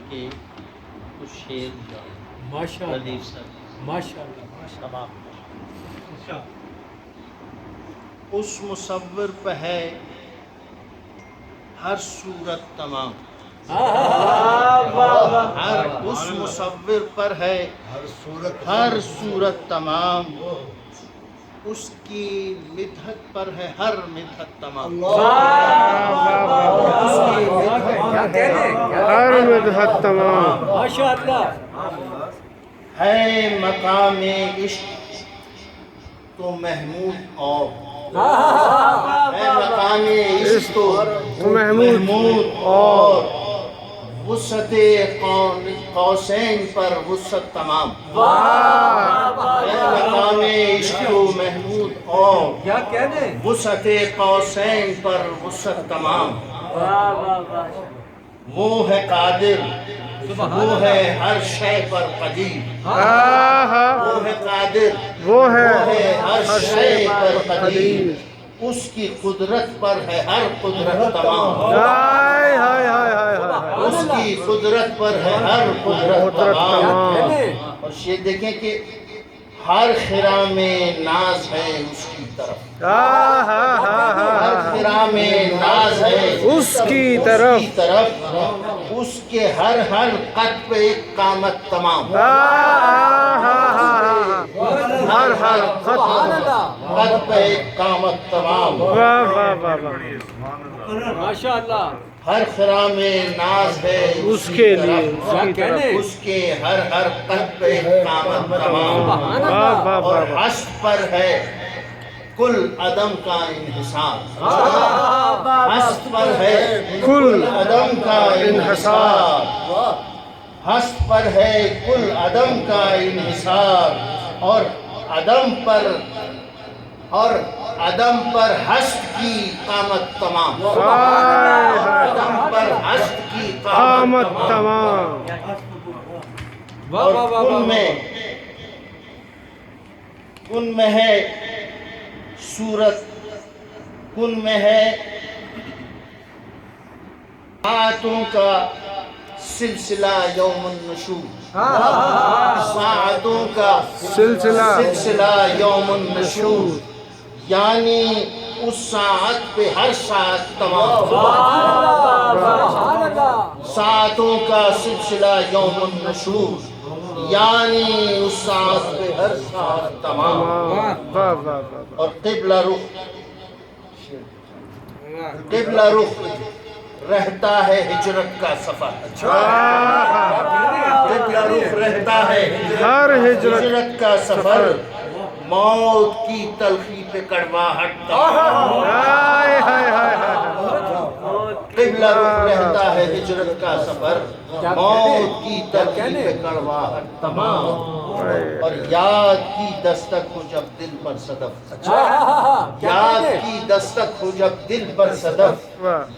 کے کچھ شعر ماشاءاللہ لطیف سر ماشاءاللہ تمام اس مصور پہ ہے ہر صورت تمام، اس مصور پر ہے ہر صورت تمام، اس کی مدحت پر ہے ہر مدحت تمام، اس کی ہر مدحت تمام، ماشاءاللہ ہے مقام عشق تو محمود اور ہے مقام عشق تو محمود اور وسعت قوسین پر وسعت تمام، ہے مقام عشق تو محمود اور کیا کہنے وسعت قوسین پر وسعت تمام، وہ ہے قادر وہ ہے ہر شے پر قدیر، وہ ہے قادر وہ ہے ہر شے پر قدیر، اس کی قدرت پر ہے ہر قدرت تمام، ہائے ہائے ہائے ہائے ہائے، اس کی قدرت پر ہے ہر قدرت تمام۔ اور یہ دیکھیں کہ ہر خرام ناز ہے اس کی طرف، ہر خرام ناز ہے اس کی طرف، اس کے ہر قد پہ ایک قامت تمام، ہر قد پہ ایک قامت تمام، واہ واہ واہ واہ، ماشاءاللہ ہر خرام ناز ہے اس کے لیے، کیا اس کی طرف، کہنے اس کے ہر قد پہ ایک قامت تمام، واہ واہ واہ اور واہ، ہست پر ہے کل عدم کا انحصار، ہست پر ہے کل عدم کا انحصار، ہست پر ہے کل عدم کا انحصار، اور عدم پر ہست کی قامت تمام، عدم پر ہست کی قامت تمام، واہ اور واہ واہ کن میں ہے صورت، کن میں ہے ساعتوں کا سلسلہ یوم النشور، ساعتوں کا سلسلہ یوم النشور، یعنی اس ساعت پہ ہر ساعت تمام، ساعتوں کا سلسلہ یوم النشور، یعنی اس ساعت پہ ہر ساعت تمام، واہ واہ واہ، اور قبلہ رخ رہتا ہے ہجرت کا سفر، قبلہ رخ رہتا ہے ہر ہجرت کا سفر، موت کی تلخی پہ کڑواہٹ تمام، ہائے ہائے ہائے ہائے، قبلہ رخ رہتا ہے ہجرت کا سفر، موت کی تلخی پہ کڑواہٹ تمام، اور یاد کی دستک ہو جب دل پر صدف، یاد کی دستک ہو جب دل پر صدف،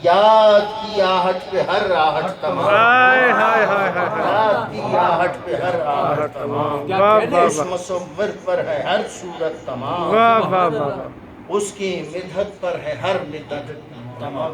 یاد کی آہٹ پہ ہر آہٹ تمام، ہائے ہائے ہائے ہائے، یاد کی آہٹ پہ ہر آہٹ تمام، واہ واہ اس مصور پر ہے ہر صورت تمام، واہ واہ واہ، اس کی مدحت پر ہے ہر مدحت تمام۔